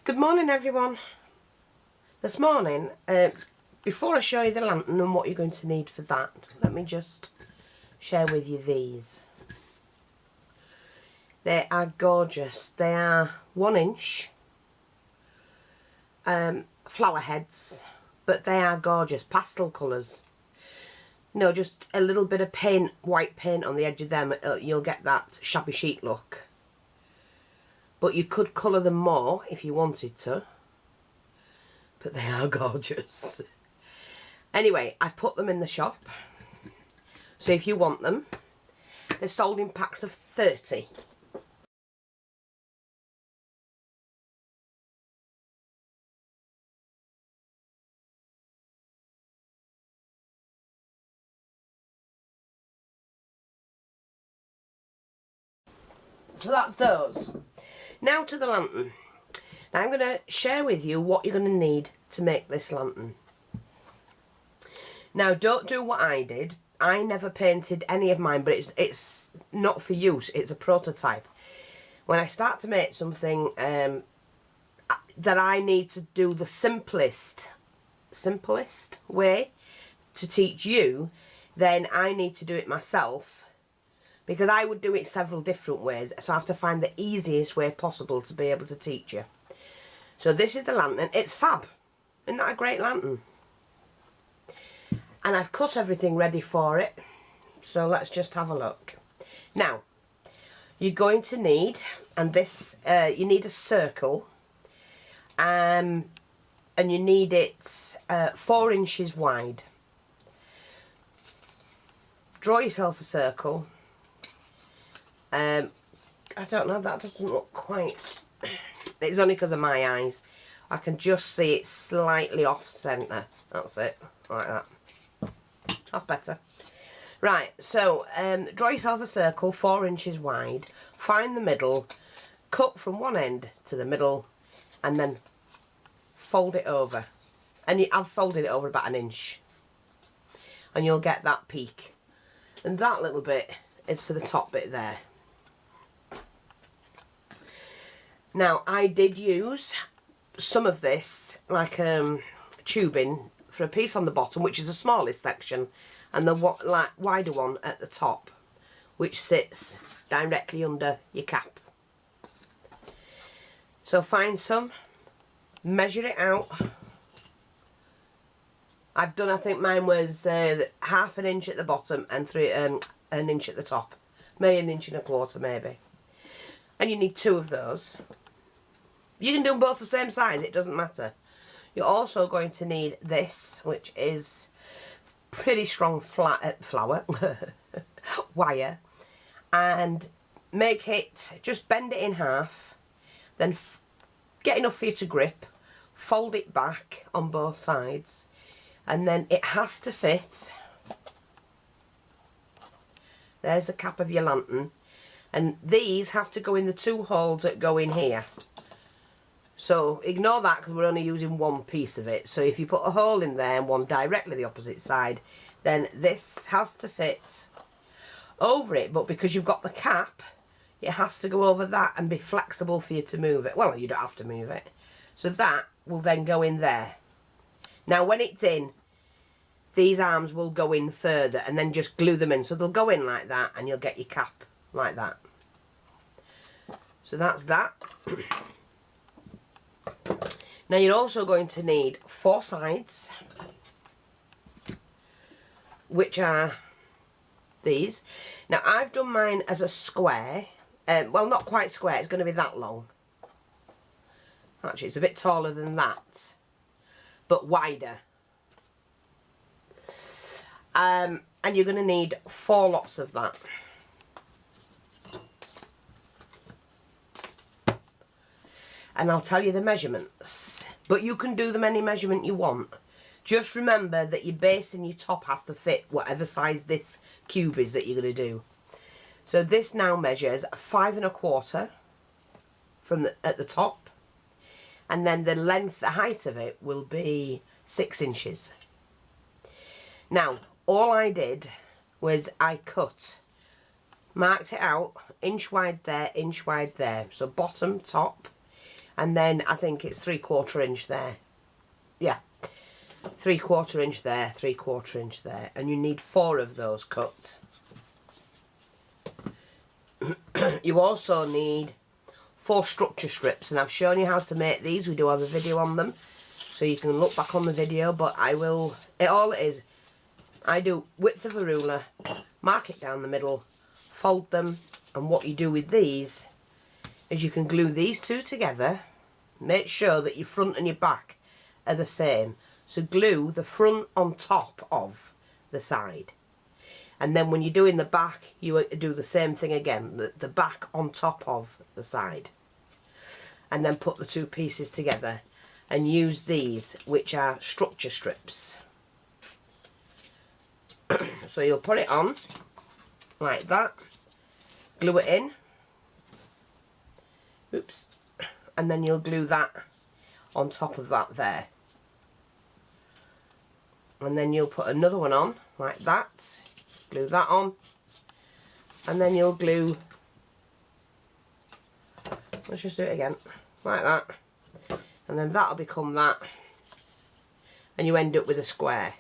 Good morning everyone. This morning, before I show you the lantern and what you're going to need for that, let me just share with you these. They are gorgeous. They are 1 inch flower heads, but they are gorgeous, pastel colours. No, just a little bit of paint, white paint on the edge of them, you'll get that shabby chic look. But you could colour them more if you wanted to. But they are gorgeous. Anyway, I've put them in the shop. So if you want them, they're sold in packs of 30. So that's those. Now to the lantern. Now I'm going to share with you what you're going to need to make this lantern. Now don't do what I did. I never painted any of mine, but it's not for use. It's a prototype. When I start to make something that I need to do the simplest way to teach you, then I need to do it myself. Because I would do it several different ways, so I have to find the easiest way possible to be able to teach you. So this is the lantern. It's fab. Isn't that a great lantern? And I've cut everything ready for it. So let's just have a look. Now, you're going to need, and this, you need a circle. And you need it 4 inches wide. Draw yourself a circle. I don't know, that doesn't look quite, it's only because of my eyes. I can just see it slightly off centre. That's it, like that. That's better. Right, so draw yourself a circle 4 inches wide, find the middle, cut from one end to the middle, and then fold it over. And I've folded it over about 1 inch. And you'll get that peak. And that little bit is for the top bit there. Now, I did use some of this, like tubing, for a piece on the bottom, which is the smallest section, and the wider one at the top, which sits directly under your cap. So find some, measure it out. I've done, I think mine was ½ an inch at the bottom and 1 inch at the top. Maybe 1.25 inches maybe. And you need 2 of those. You can do them both the same size, it doesn't matter. You're also going to need this, which is pretty strong flour, wire. And make it, just bend it in half. Then get enough for you to grip. Fold it back on both sides. And then it has to fit. There's the cap of your lantern. And these have to go in the 2 holes that go in here. So ignore that because we're only using 1 piece of it. So if you put a hole in there and one directly the opposite side, then this has to fit over it. But because you've got the cap, it has to go over that and be flexible for you to move it. Well, you don't have to move it. So that will then go in there. Now when it's in, these arms will go in further and then just glue them in. So they'll go in like that and you'll get your cap like that. So that's that. Now you're also going to need 4 sides, which are these. Now I've done mine as a square, well not quite square, it's going to be that long. Actually it's a bit taller than that, but wider. And you're going to need 4 lots of that. And I'll tell you the measurements, but you can do them any measurement you want. Just remember that your base and your top has to fit whatever size this cube is that you're going to do. So this now measures 5 1/4 from at the top, and then the length, the height of it will be 6 inches. Now all I did was I marked it out, inch wide there, inch wide there. So bottom, top. And then I think it's 3/4 inch there. Yeah, 3/4 inch there, 3/4 inch there. And you need 4 of those cut. You also need 4 structure strips, and I've shown you how to make these. We do have a video on them, so you can look back on the video, but I will, all it is, I do width of a ruler, mark it down the middle, fold them, and what you do with these is you can glue these two together. Make sure that your front and your back are the same. So glue the front on top of the side. And then when you're doing the back, you do the same thing again. The back on top of the side. And then put the two pieces together and use these, which are structure strips. So you'll put it on like that. Glue it in. Oops. And then you'll glue that on top of that there. And then you'll put another one on like that. Glue that on. And then you'll glue, let's just do it again, like that. And then that'll become that. And you end up with a square.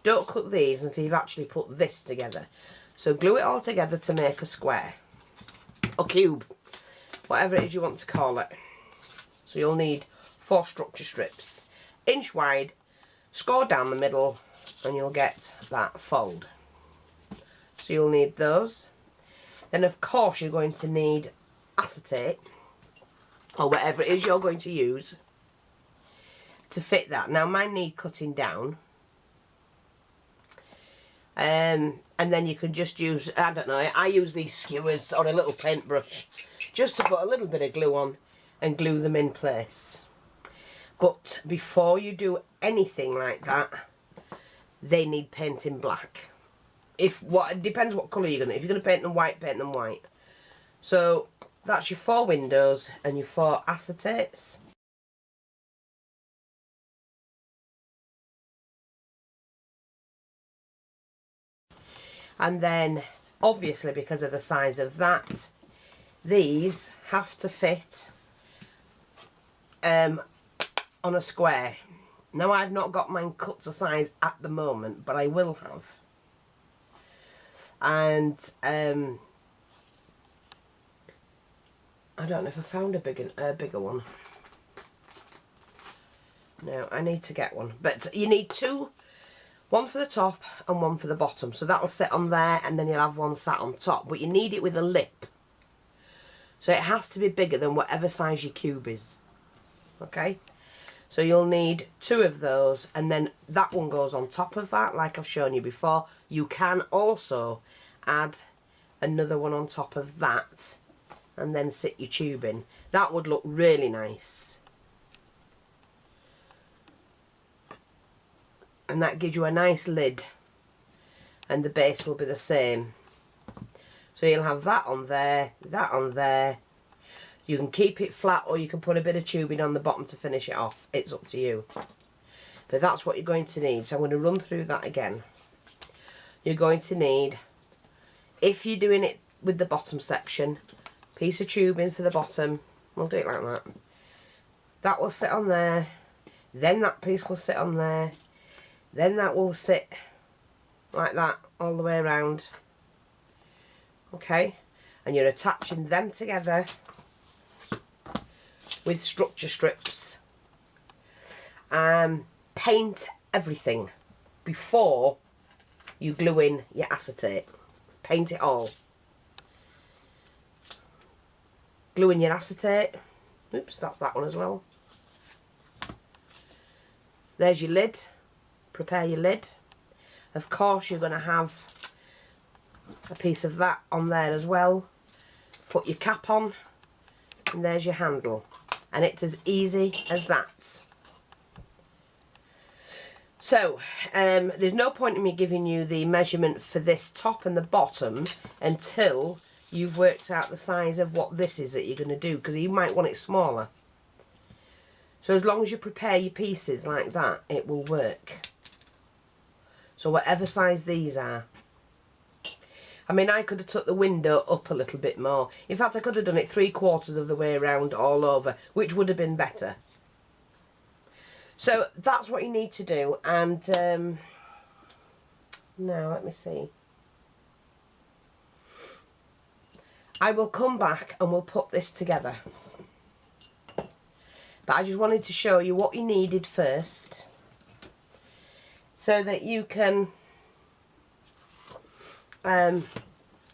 Don't cut these until you've actually put this together. So glue it all together to make a square. Or cube. Whatever it is you want to call it. So you'll need 4 structure strips. Inch wide, score down the middle, and you'll get that fold. So you'll need those. Then of course you're going to need acetate, or whatever it is you're going to use to fit that. Now mine need cutting down. And then you can just use, I don't know, I use these skewers or a little paintbrush just to put a little bit of glue on and glue them in place. But before you do anything like that, they need painting black. It depends what colour you're going to. If you're going to paint them white, paint them white. So that's your 4 windows and your 4 acetates. And then, obviously, because of the size of that, these have to fit on a square. Now, I've not got mine cut to size at the moment, but I will have. And I don't know if I found a bigger one. No, I need to get one. But you need 2. One for the top and one for the bottom. So that'll sit on there, and then you'll have one sat on top. But you need it with a lip. So it has to be bigger than whatever size your cube is. Okay? So you'll need 2 of those, and then that one goes on top of that, like I've shown you before. You can also add another one on top of that, and then sit your tube in. That would look really nice. And that gives you a nice lid, and the base will be the same. So you'll have that on there, that on there. You can keep it flat, or you can put a bit of tubing on the bottom to finish it off. It's up to you. But that's what you're going to need. So I'm going to run through that again. You're going to need, if you're doing it with the bottom section, piece of tubing for the bottom. We'll do it like that. That will sit on there. Then that piece will sit on there. Then that will sit like that all the way around. Okay? And you're attaching them together with structure strips. Paint everything before you glue in your acetate. Paint it all. Glue in your acetate. Oops, that's that one as well. There's your lid. Prepare your lid. Of course you're going to have a piece of that on there as well. Put your cap on, and there's your handle. And it's as easy as that. So, there's no point in me giving you the measurement for this top and the bottom until you've worked out the size of what this is that you're going to do, because you might want it smaller. So as long as you prepare your pieces like that, it will work. So whatever size these are. I mean, I could have took the window up a little bit more. In fact, I could have done it 3/4 of the way around all over, which would have been better. So that's what you need to do. And now let me see. I will come back and we'll put this together. But I just wanted to show you what you needed first, so that you can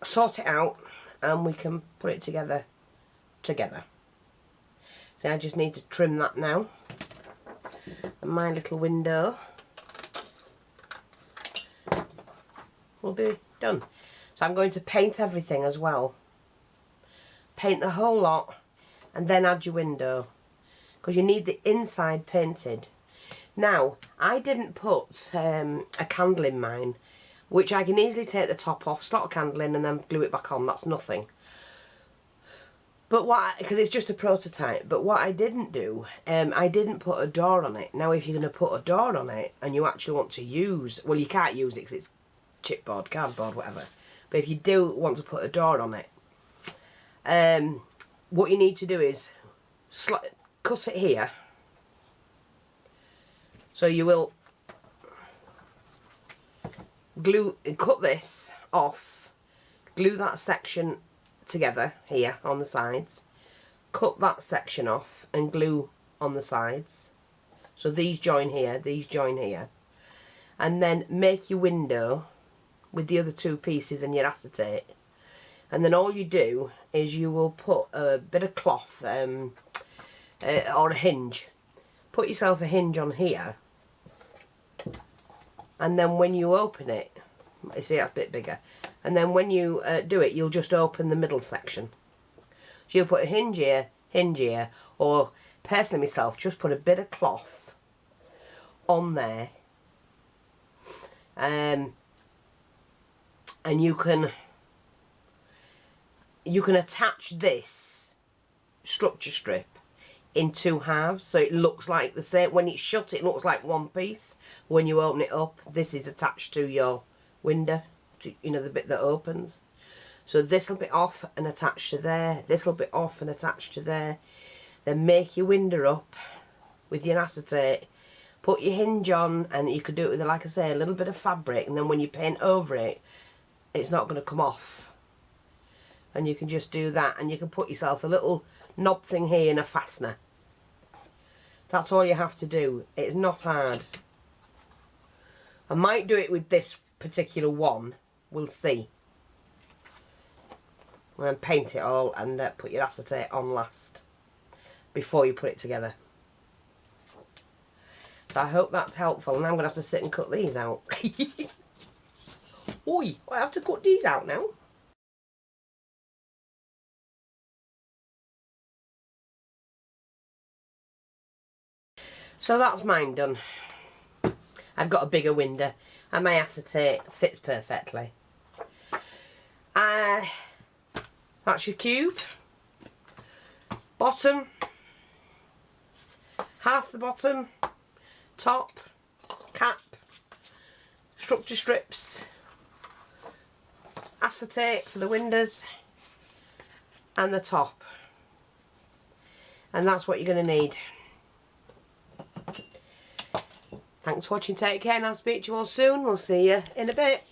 sort it out and we can put it together. So I just need to trim that now. And my little window will be done. So I'm going to paint everything as well. Paint the whole lot and then add your window, because you need the inside painted. Now, I didn't put a candle in mine, which I can easily take the top off, slot a candle in and then glue it back on. That's nothing. But because it's just a prototype, but what I didn't do, I didn't put a door on it. Now, if you're going to put a door on it and you actually want to use, well, you can't use it because it's chipboard, cardboard, whatever. But if you do want to put a door on it, what you need to do is cut it here. So you will cut this off, glue that section together here on the sides, cut that section off and glue on the sides. So these join here, these join here. And then make your window with the other two pieces and your acetate. And then all you do is you will put a bit of cloth or a hinge. Put yourself a hinge on here. And then when you open it, you see that's a bit bigger. And then when you do it, you'll just open the middle section. So you'll put a hinge here, or personally myself, just put a bit of cloth on there. And you can attach this structure strip in 2 halves, so it looks like the same. When it's shut, it looks like one piece. When you open it up, this is attached to your window, you know, the bit that opens. So this will be off and attached to there, this will be off and attached to there. Then make your window up with your acetate, put your hinge on, and you could do it with, like I say, a little bit of fabric, and then when you paint over it, it's not going to come off. And you can just do that, and you can put yourself a little knob thing here and a fastener. That's all you have to do. It's not hard. I might do it with this particular one, we'll see. And then paint it all and put your acetate on last before you put it together. So I hope that's helpful, and I'm going to have to sit and cut these out. Oi, I have to cut these out now. So that's mine done. I've got a bigger window and my acetate fits perfectly. That's your cube. Bottom, half the bottom, top, cap, structure strips, acetate for the windows and the top. And that's what you're going to need. Thanks for watching, take care, and I'll speak to you all soon. We'll see you in a bit.